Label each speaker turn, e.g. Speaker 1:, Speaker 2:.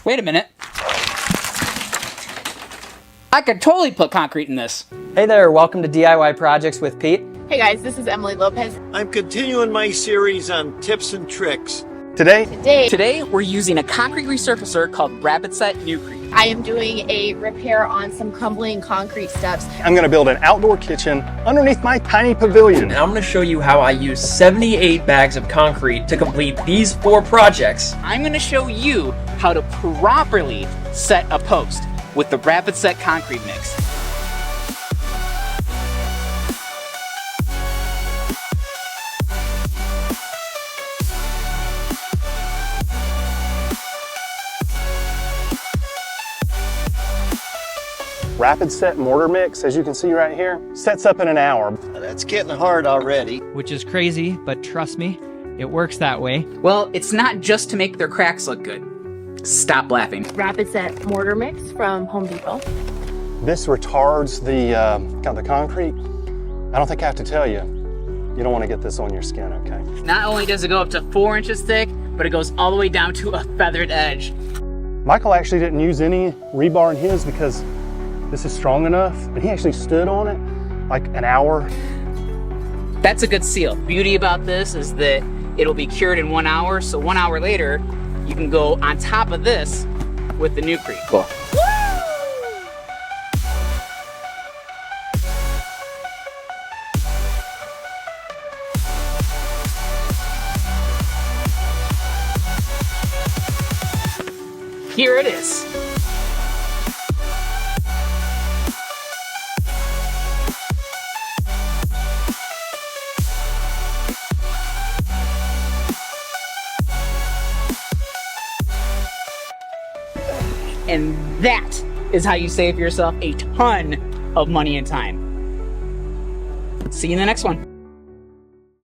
Speaker 1: Wait a minute. I could totally put concrete in this.
Speaker 2: Hey there, welcome to DIY Projects with Pete.
Speaker 3: Hey guys, this is Emily Lopez.
Speaker 4: I'm continuing my series on tips and tricks.
Speaker 1: Today we're using a concrete resurfacer called Rapid Set Newcrete.
Speaker 3: I am doing a repair on some crumbling concrete steps.
Speaker 5: I'm going to build an outdoor kitchen underneath my tiny pavilion.
Speaker 6: And I'm going to show you how I use 78 bags of concrete to complete these 4 projects.
Speaker 1: I'm going to show you how to properly set a post with the Rapid Set concrete mix.
Speaker 5: Rapid Set mortar mix, as you can see right here, sets up in an hour.
Speaker 4: That's getting hard already.
Speaker 7: Which is crazy, but trust me, it works that way.
Speaker 1: Well, it's not just to make their cracks look good. Stop laughing.
Speaker 3: Rapid Set mortar mix from Home Depot.
Speaker 5: This retards the concrete. I don't think I have to tell you, you don't want to get this on your skin, okay?
Speaker 1: Not only does it go up to 4 inches thick, but it goes all the way down to a feathered edge.
Speaker 5: Michael actually didn't use any rebar in his because this is strong enough, and he actually stood on it like an hour.
Speaker 1: That's a good seal. Beauty about this is that it'll be cured in 1 hour, so 1 hour later, you can go on top of this with the Newcrete. Cool. Here it is. And that is how you save yourself a ton of money and time. See you in the next one.